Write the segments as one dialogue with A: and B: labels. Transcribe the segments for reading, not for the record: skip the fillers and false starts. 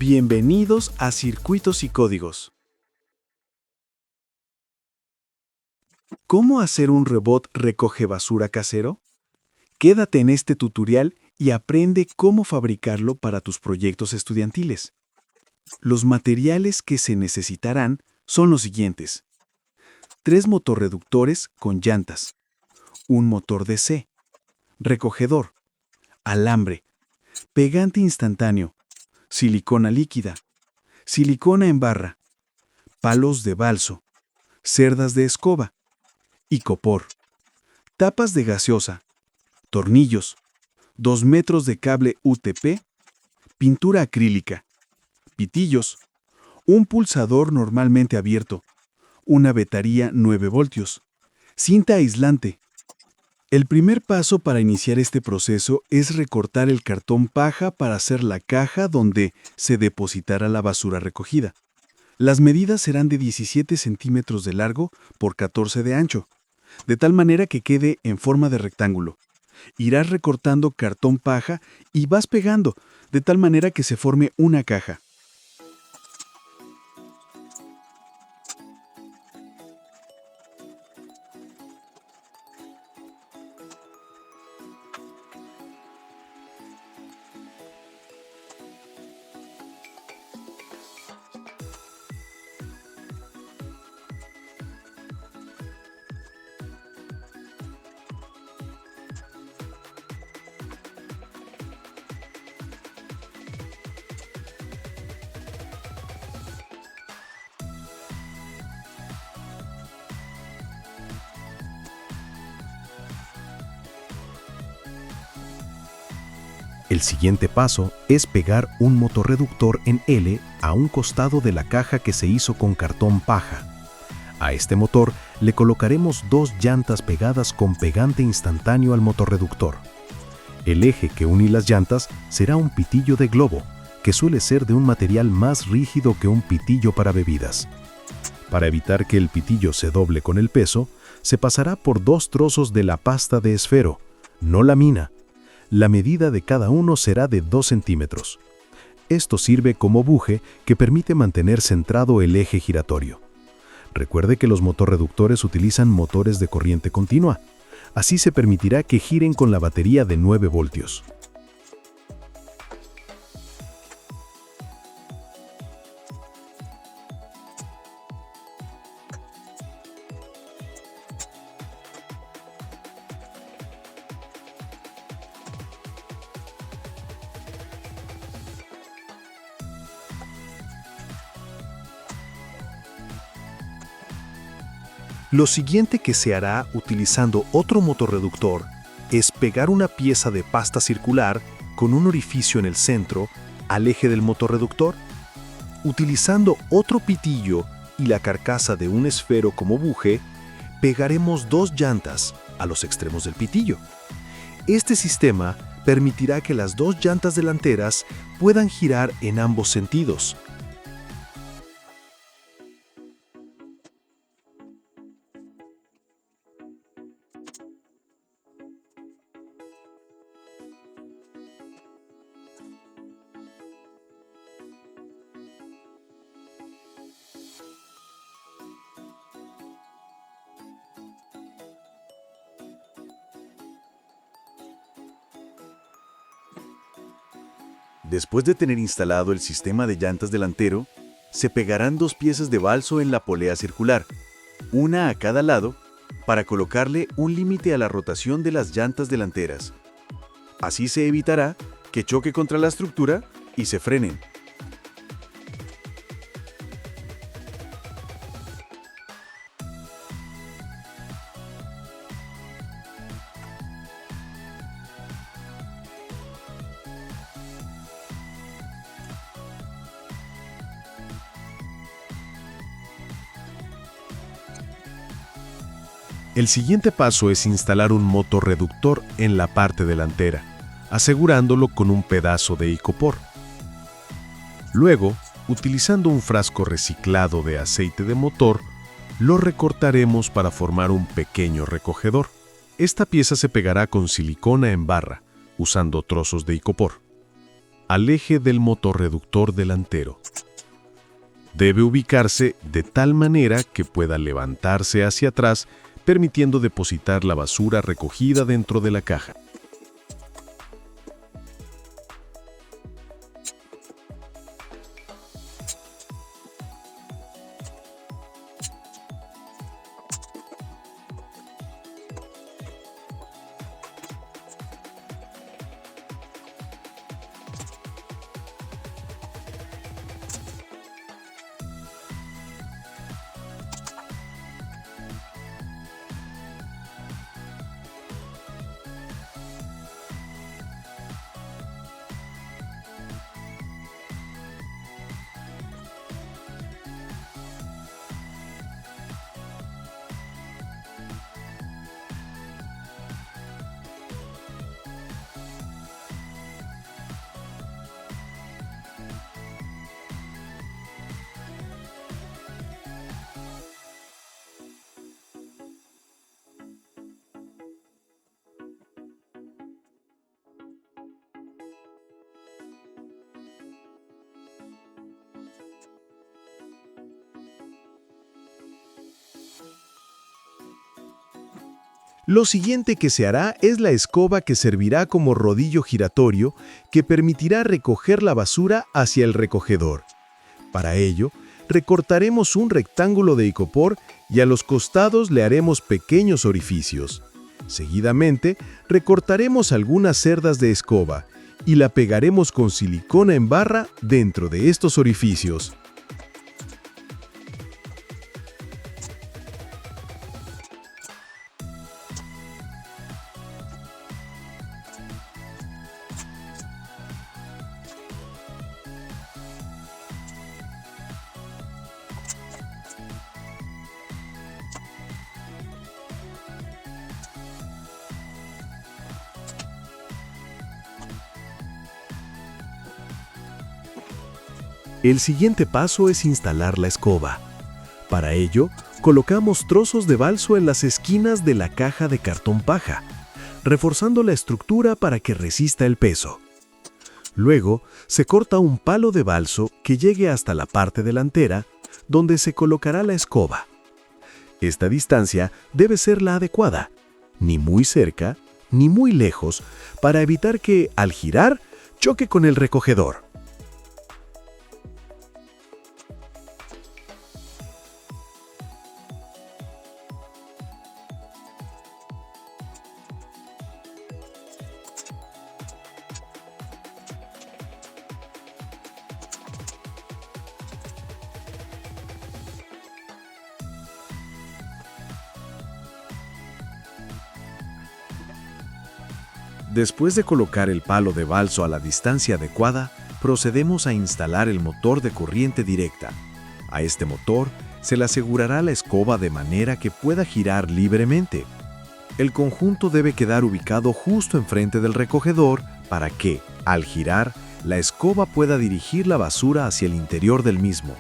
A: Bienvenidos a Circuitos y Códigos. ¿Cómo hacer un robot recoge basura casero? Quédate en este tutorial y aprende cómo fabricarlo para tus proyectos estudiantiles. Los materiales que se necesitarán son los siguientes: 3 motorreductores con llantas, un motor DC, recogedor, alambre, pegante instantáneo, silicona líquida, silicona en barra, palos de balso, cerdas de escoba, icopor, tapas de gaseosa, tornillos, 2 metros de cable UTP, pintura acrílica, pitillos, un pulsador normalmente abierto, una batería 9 voltios, cinta aislante. El primer paso para iniciar este proceso es recortar el cartón paja para hacer la caja donde se depositará la basura recogida. Las medidas serán de 17 centímetros de largo por 14 de ancho, de tal manera que quede en forma de rectángulo. Irás recortando cartón paja y vas pegando, de tal manera que se forme una caja.
B: El siguiente paso es pegar un motorreductor en L a un costado de la caja que se hizo con cartón paja. A este motor le colocaremos 2 llantas pegadas con pegante instantáneo al motorreductor. El eje que une las llantas será un pitillo de globo, que suele ser de un material más rígido que un pitillo para bebidas. Para evitar que el pitillo se doble con el peso, se pasará por 2 trozos de la pasta de esfero, no lámina. La medida de cada uno será de 2 centímetros. Esto sirve como buje que permite mantener centrado el eje giratorio. Recuerde que los motorreductores utilizan motores de corriente continua. Así se permitirá que giren con la batería de 9 voltios.
A: Lo siguiente que se hará utilizando otro motorreductor es pegar una pieza de pasta circular con un orificio en el centro al eje del motorreductor. Utilizando otro pitillo y la carcasa de un esfero como buje, pegaremos 2 llantas a los extremos del pitillo. Este sistema permitirá que las 2 llantas delanteras puedan girar en ambos sentidos. Después de tener instalado el sistema de llantas delantero, se pegarán 2 piezas de balso en la polea circular, una a cada lado, para colocarle un límite a la rotación de las llantas delanteras. Así se evitará que choque contra la estructura y se frenen.
B: El siguiente paso es instalar un motorreductor en la parte delantera, asegurándolo con un pedazo de icopor. Luego, utilizando un frasco reciclado de aceite de motor, lo recortaremos para formar un pequeño recogedor. Esta pieza se pegará con silicona en barra, usando trozos de icopor. al eje del motorreductor delantero. Debe ubicarse de tal manera que pueda levantarse hacia atrás, permitiendo depositar la basura recogida dentro de la caja. Lo siguiente que se hará es la escoba, que servirá como rodillo giratorio que permitirá recoger la basura hacia el recogedor. Para ello, recortaremos un rectángulo de icopor y a los costados le haremos pequeños orificios. Seguidamente, recortaremos algunas cerdas de escoba y la pegaremos con silicona en barra dentro de estos orificios. El siguiente paso es instalar la escoba. Para ello, colocamos trozos de balso en las esquinas de la caja de cartón paja, reforzando la estructura para que resista el peso. Luego, se corta un palo de balso que llegue hasta la parte delantera, donde se colocará la escoba. Esta distancia debe ser la adecuada, ni muy cerca, ni muy lejos, para evitar que, al girar, choque con el recogedor. Después de colocar el palo de balso a la distancia adecuada, procedemos a instalar el motor de corriente directa. A este motor se le asegurará la escoba de manera que pueda girar libremente. El conjunto debe quedar ubicado justo enfrente del recogedor para que, al girar, la escoba pueda dirigir la basura hacia el interior del mismo.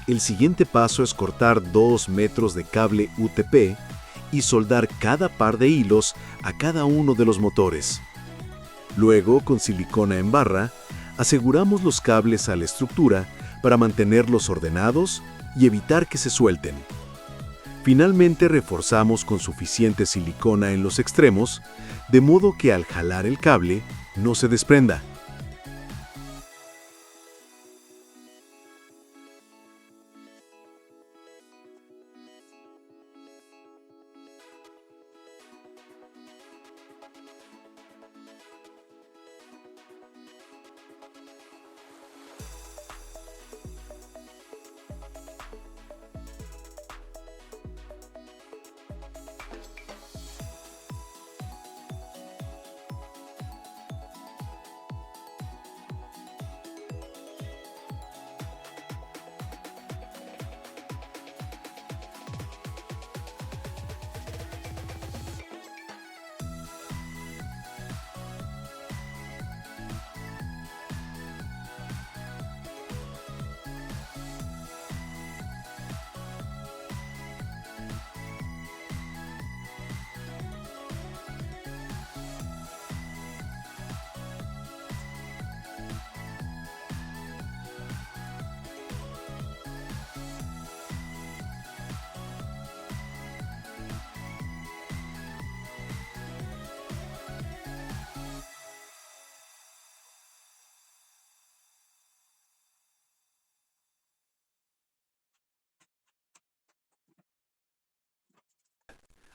B: El siguiente paso es cortar 2 metros de cable UTP y soldar cada par de hilos a cada uno de los motores. Luego, con silicona en barra, aseguramos los cables a la estructura para mantenerlos ordenados y evitar que se suelten. Finalmente, reforzamos con suficiente silicona en los extremos, de modo que al jalar el cable no se desprenda.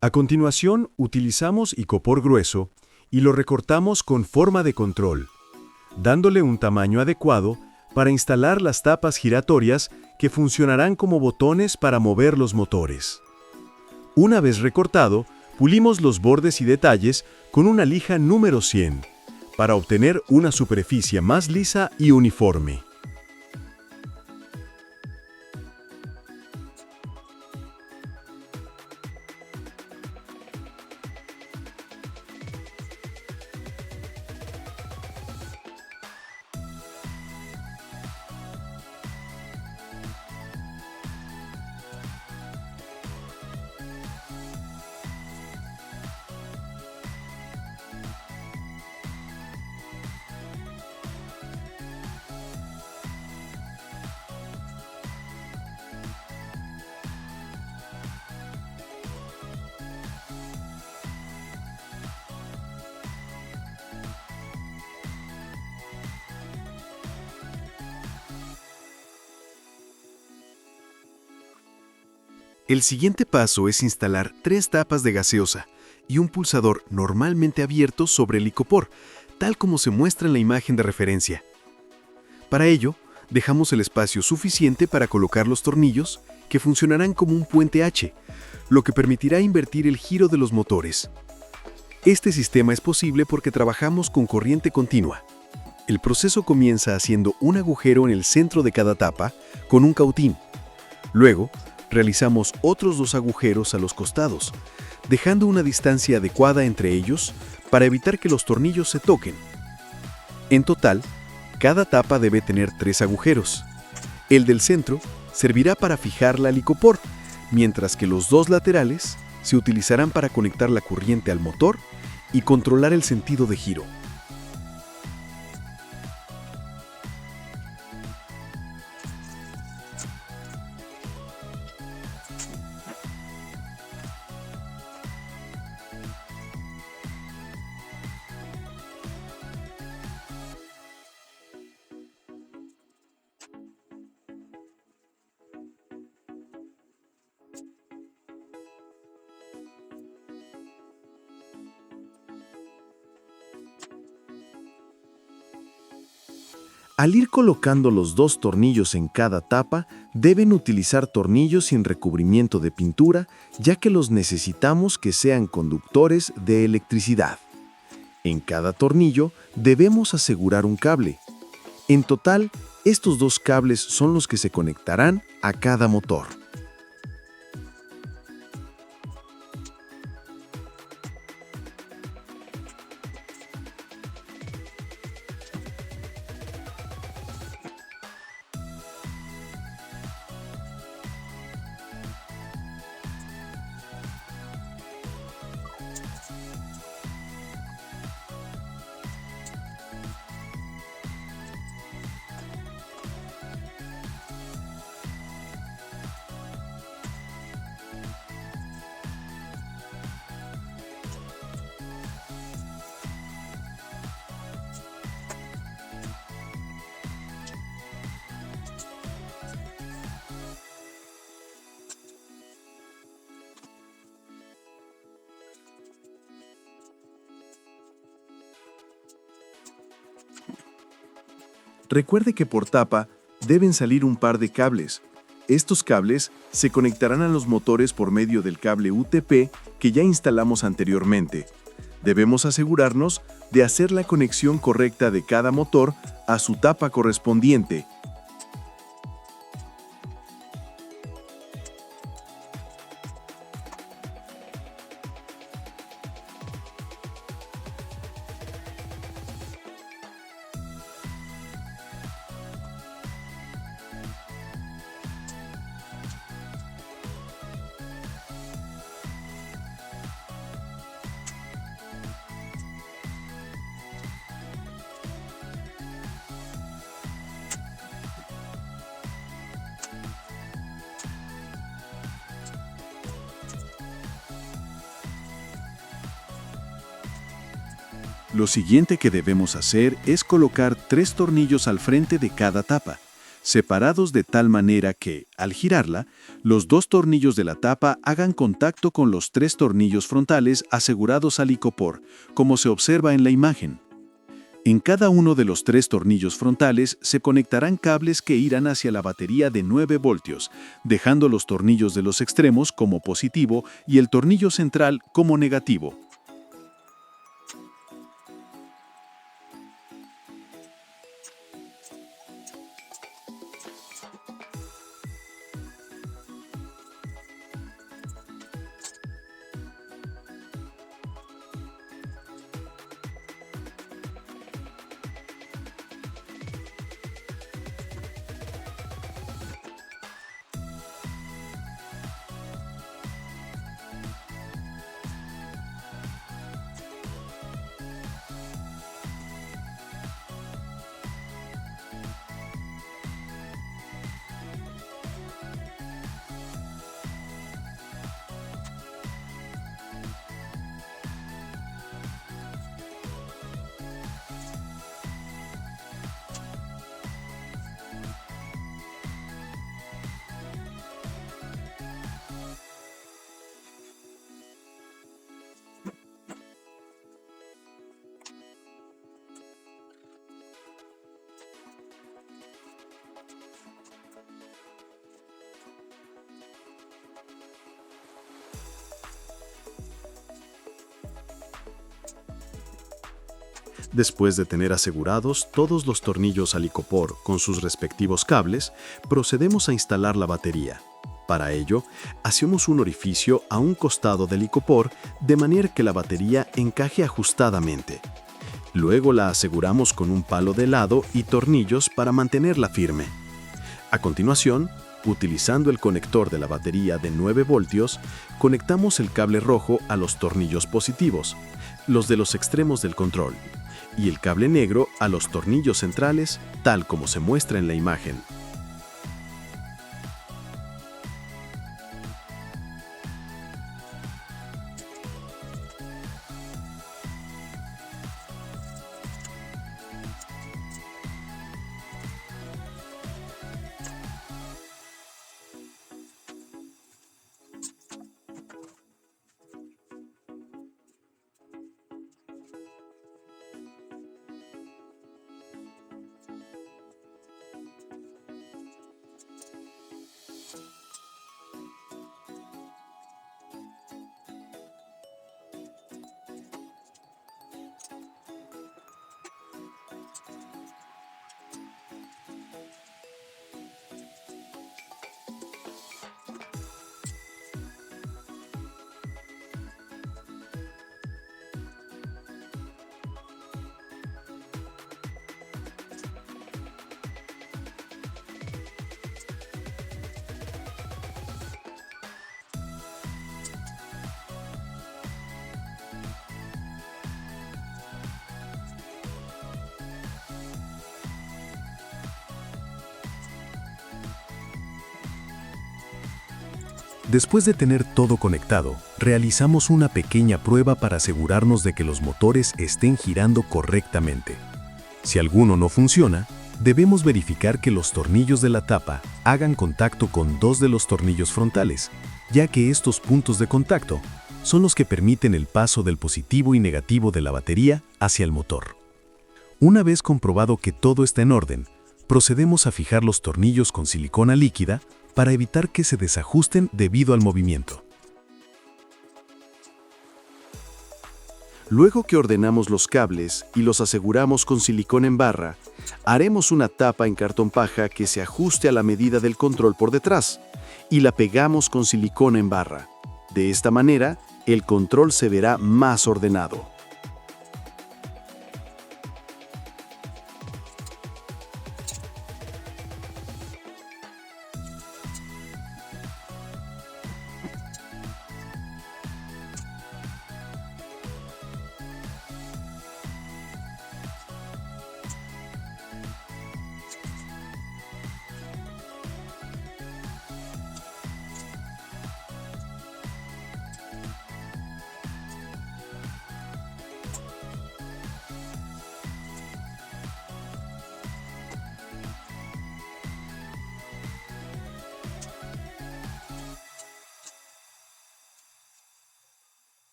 C: A continuación, utilizamos icopor grueso y lo recortamos con forma de control, dándole un tamaño adecuado para instalar las tapas giratorias que funcionarán como botones para mover los motores. Una vez recortado, pulimos los bordes y detalles con una lija número 100 para obtener una superficie más lisa y uniforme.
B: El siguiente paso es instalar 3 tapas de gaseosa y un pulsador normalmente abierto sobre el icopor, tal como se muestra en la imagen de referencia. Para ello, dejamos el espacio suficiente para colocar los tornillos, que funcionarán como un puente H, lo que permitirá invertir el giro de los motores. Este sistema es posible porque trabajamos con corriente continua. El proceso comienza haciendo un agujero en el centro de cada tapa con un cautín. Luego, realizamos otros 2 agujeros a los costados, dejando una distancia adecuada entre ellos para evitar que los tornillos se toquen. En total, cada tapa debe tener 3 agujeros. El del centro servirá para fijarla al icopor, mientras que los 2 laterales se utilizarán para conectar la corriente al motor y controlar el sentido de giro.
A: Al ir colocando los 2 tornillos en cada tapa, deben utilizar tornillos sin recubrimiento de pintura, ya que los necesitamos que sean conductores de electricidad. En cada tornillo debemos asegurar un cable. En total, estos 2 cables son los que se conectarán a cada motor. Recuerde que por tapa deben salir un par de cables. Estos cables se conectarán a los motores por medio del cable UTP que ya instalamos anteriormente. Debemos asegurarnos de hacer la conexión correcta de cada motor a su tapa correspondiente. Lo siguiente que debemos hacer es colocar 3 tornillos al frente de cada tapa, separados de tal manera que, al girarla, los 2 tornillos de la tapa hagan contacto con los 3 tornillos frontales asegurados al icopor, como se observa en la imagen. En cada uno de los 3 tornillos frontales se conectarán cables que irán hacia la batería de 9 voltios, dejando los tornillos de los extremos como positivo y el tornillo central como negativo.
C: Después de tener asegurados todos los tornillos al icopor con sus respectivos cables, procedemos a instalar la batería. Para ello, hacemos un orificio a un costado del icopor de manera que la batería encaje ajustadamente. Luego la aseguramos con un palo de lado y tornillos para mantenerla firme. A continuación, utilizando el conector de la batería de 9 voltios, conectamos el cable rojo a los tornillos positivos, los de los extremos del control, y el cable negro a los tornillos centrales, tal como se muestra en la imagen.
B: Después de tener todo conectado, realizamos una pequeña prueba para asegurarnos de que los motores estén girando correctamente. Si alguno no funciona, debemos verificar que los tornillos de la tapa hagan contacto con 2 de los tornillos frontales, ya que estos puntos de contacto son los que permiten el paso del positivo y negativo de la batería hacia el motor. Una vez comprobado que todo está en orden, procedemos a fijar los tornillos con silicona líquida para evitar que se desajusten debido al movimiento.
C: Luego que ordenamos los cables y los aseguramos con silicón en barra, haremos una tapa en cartón paja que se ajuste a la medida del control por detrás y la pegamos con silicón en barra. De esta manera, el control se verá más ordenado.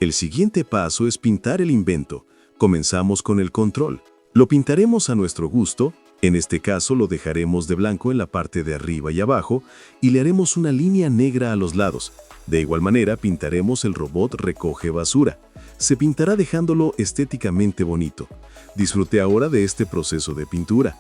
D: El siguiente paso es pintar el invento. Comenzamos con el control. Lo pintaremos a nuestro gusto, en este caso lo dejaremos de blanco en la parte de arriba y abajo y le haremos una línea negra a los lados. De igual manera pintaremos el robot recoge basura. Se pintará dejándolo estéticamente bonito. Disfrute ahora de este proceso de pintura.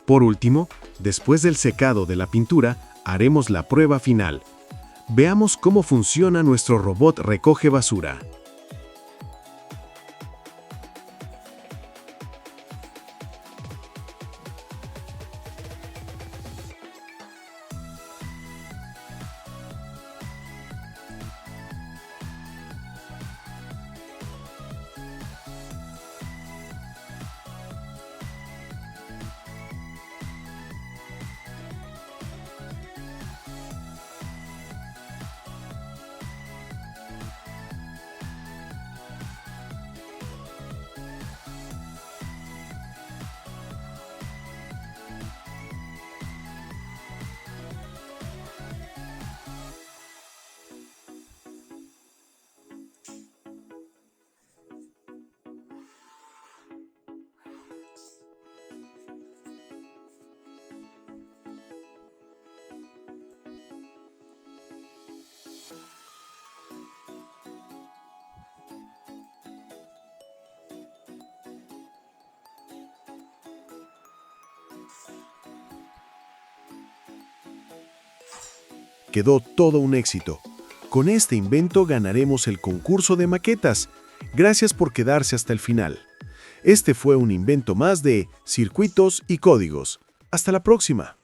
C: Por último, después del secado de la pintura, haremos la prueba final. Veamos cómo funciona nuestro robot recoge basura. Quedó todo un éxito. Con este invento ganaremos el concurso de maquetas. Gracias por quedarse hasta el final. Este fue un invento más de Circuitos y Códigos. Hasta la próxima.